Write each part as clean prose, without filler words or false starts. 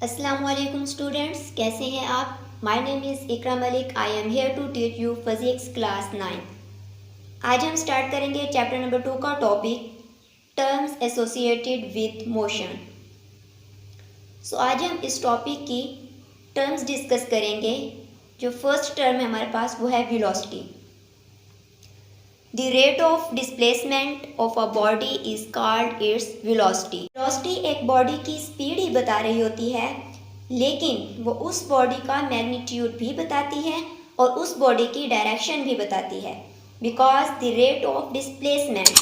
अस्सलाम वालेकुम स्टूडेंट्स, कैसे हैं आप? My name is Iqra Malik. I am here to teach you physics class 9। आज हम स्टार्ट करेंगे चैप्टर नंबर 2 का topic terms associated with motion. आज हम इस टॉपिक की टर्म्स डिस्कस करेंगे। जो फर्स्ट टर्म है हमारे पास वो है velocity. The rate of displacement of a body is called its velocity. Velocity एक बॉडी की स्पीड ही बता रही होती है, लेकिन वो उस बॉडी का मैग्नीट्यूड भी बताती है और उस बॉडी की डायरेक्शन भी बताती है, because the rate of displacement.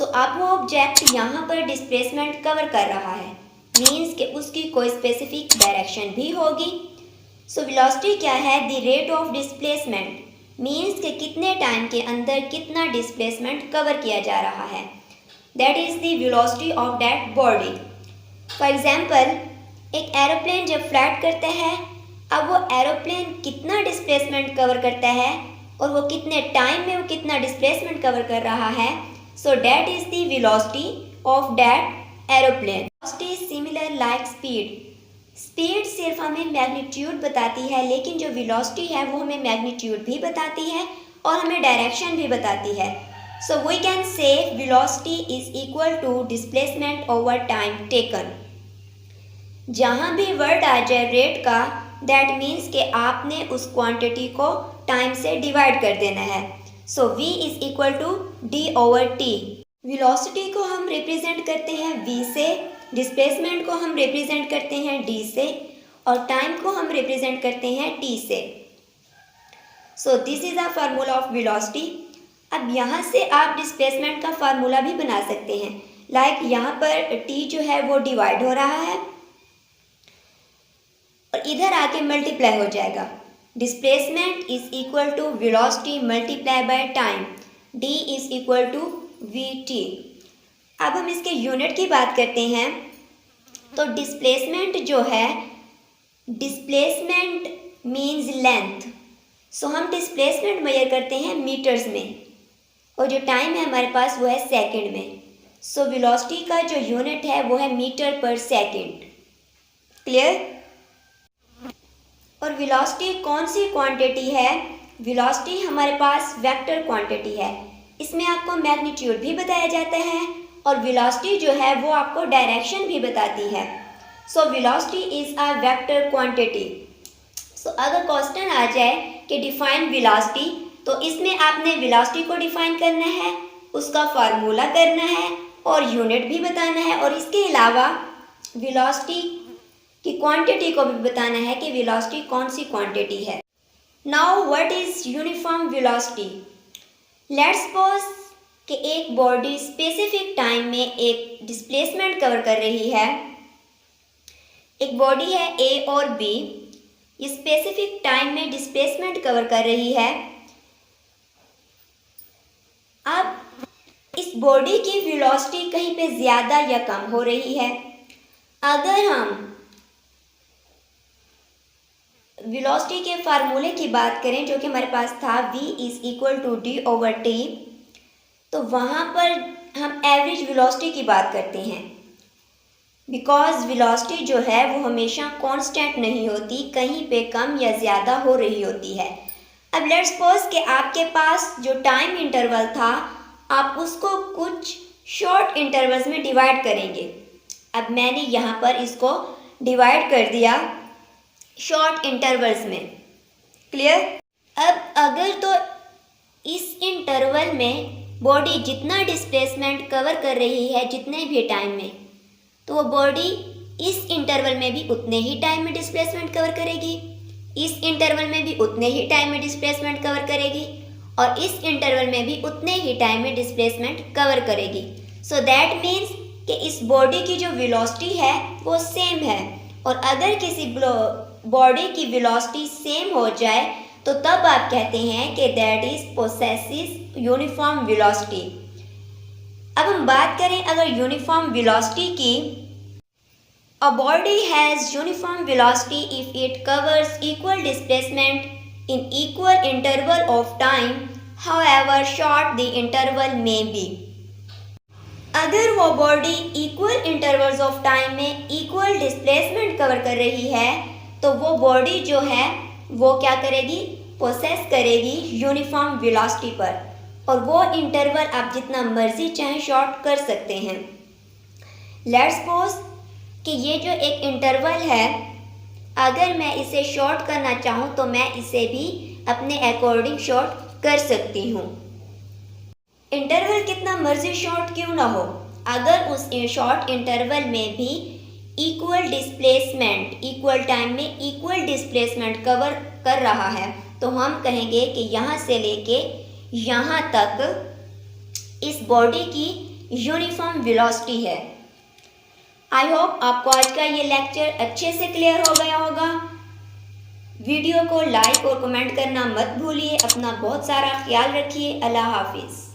अब वो ऑब्जेक्ट यहाँ पर डिस्प्लेसमेंट कवर कर रहा है, मीन्स कि उसकी कोई स्पेसिफिक डायरेक्शन भी होगी। वेलोसिटी क्या है? The rate of displacement means कि कितने टाइम के अंदर कितना डिस्प्लेसमेंट कवर किया जा रहा है, that is the velocity of that body. For example, एक एरोप्लेन जब फ्लाइट करता है, अब वो एरोप्लेन कितना डिस्प्लेसमेंट कवर करता है और वो कितने टाइम में वो कितना डिस्प्लेसमेंट कवर कर रहा है, so that is the velocity of that aeroplane. Velocity is similar like speed. Speed सिर्फ हमें मैग्नीट्यूड बताती है, लेकिन जो वेलोसिटी है वो हमें मैग्नीट्यूड भी बताती है और हमें डायरेक्शन भी बताती है। So we can say velocity is equal to displacement over time taken. जहाँ भी वर्ड आ जाए रेट का, दैट मीन्स कि आपने उस क्वांटिटी को टाइम से डिवाइड कर देना है। So v is equal to d over t। Velocity को हम रिप्रेजेंट करते हैं v से, डिस्प्लेसमेंट को हम रिप्रेजेंट करते हैं d से और टाइम को हम रिप्रेजेंट करते हैं t से। This is a formula of velocity. अब यहाँ से आप डिस्प्लेसमेंट का फार्मूला भी बना सकते हैं। लाइक यहाँ पर t जो है वो डिवाइड हो रहा है और इधर आके मल्टीप्लाई हो जाएगा। Displacement is equal to velocity multiply by time, d is equal to vt। अब हम इसके यूनिट की बात करते हैं, तो डिस्प्लेसमेंट जो है, डिस्प्लेसमेंट मीन्स लेंथ। हम डिस्प्लेसमेंट मेजर करते हैं मीटर्स में और जो टाइम है हमारे पास वो है सेकंड में। वेलोसिटी का जो यूनिट है वो है मीटर पर सेकंड। क्लियर? और वेलोसिटी कौन सी क्वांटिटी है? वेलोसिटी हमारे पास वेक्टर क्वांटिटी है। इसमें आपको मैग्नीट्यूड भी बताया जाता है और वेलोसिटी जो है वो आपको डायरेक्शन भी बताती है। Velocity is a vector quantity. अगर क्वेश्चन आ जाए कि डिफाइन वेलोसिटी, तो इसमें आपने वेलोसिटी को डिफाइन करना है, उसका फार्मूला करना है और यूनिट भी बताना है, और इसके अलावा वेलोसिटी की क्वांटिटी को भी बताना है कि वेलोसिटी कौन सी क्वांटिटी है। Now what is uniform velocity? Let's suppose कि एक बॉडी स्पेसिफिक टाइम में एक डिस्प्लेसमेंट कवर कर रही है। एक बॉडी है ए और बी, ये स्पेसिफिक टाइम में डिस्प्लेसमेंट कवर कर रही है। अब इस बॉडी की वेलोसिटी कहीं पे ज़्यादा या कम हो रही है। अगर हम वेलोसिटी के फार्मूले की बात करें जो कि हमारे पास था v is equal to d over t, तो वहाँ पर हम एवरेज वेलोसिटी की बात करते हैं, बिकॉज वेलोसिटी जो है वो हमेशा कांस्टेंट नहीं होती, कहीं पे कम या ज़्यादा हो रही होती है। अब लेट्स सपोज कि आपके पास जो टाइम इंटरवल था, आप उसको कुछ शॉर्ट इंटरवल्स में डिवाइड करेंगे। अब मैंने यहाँ पर इसको डिवाइड कर दिया शॉर्ट इंटरवल्स में। क्लियर? अब अगर तो इस इंटरवल में बॉडी जितना डिस्प्लेसमेंट कवर कर रही है जितने भी टाइम में, तो वो बॉडी इस इंटरवल में भी उतने ही टाइम में डिस्प्लेसमेंट कवर करेगी, इस इंटरवल में भी उतने ही टाइम में डिस्प्लेसमेंट कवर करेगी और इस इंटरवल में भी उतने ही टाइम में डिस्प्लेसमेंट कवर करेगी। दैट मीन्स कि इस बॉडी की जो वेलोसिटी है वो सेम है। और अगर किसी बॉडी की वेलोसिटी सेम हो जाए तो तब आप कहते हैं कि दैट इज पोसेसिस यूनिफॉर्म वेलोसिटी। अब हम बात करें अगर यूनिफॉर्म वेलोसिटी की, a body has uniform velocity if it covers equal displacement in equal interval of time, however short the interval may be. अगर वो body equal intervals of time में equal displacement cover कर रही है तो वो body जो है वो क्या करेगी, प्रोसेस करेगी यूनिफॉर्म वेलोसिटी पर, और वो इंटरवल आप जितना मर्जी चाहे शॉर्ट कर सकते हैं। लेट्स सपोज कि ये जो एक इंटरवल है, अगर मैं इसे शॉर्ट करना चाहूँ तो मैं इसे भी अपने अकॉर्डिंग शॉर्ट कर सकती हूँ। इंटरवल कितना मर्जी शॉर्ट क्यों ना हो, अगर उस शॉर्ट इंटरवल में भी इक्वल डिस्प्लेसमेंट, इक्वल टाइम में इक्वल डिस्प्लेसमेंट कवर कर रहा है तो हम कहेंगे कि यहाँ से लेके यहाँ तक इस बॉडी की यूनिफॉर्म वेलोसिटी है। आई होप आपको आज का ये लेक्चर अच्छे से क्लियर हो गया होगा। वीडियो को लाइक और कमेंट करना मत भूलिए। अपना बहुत सारा ख्याल रखिए। अल्लाह हाफिज़।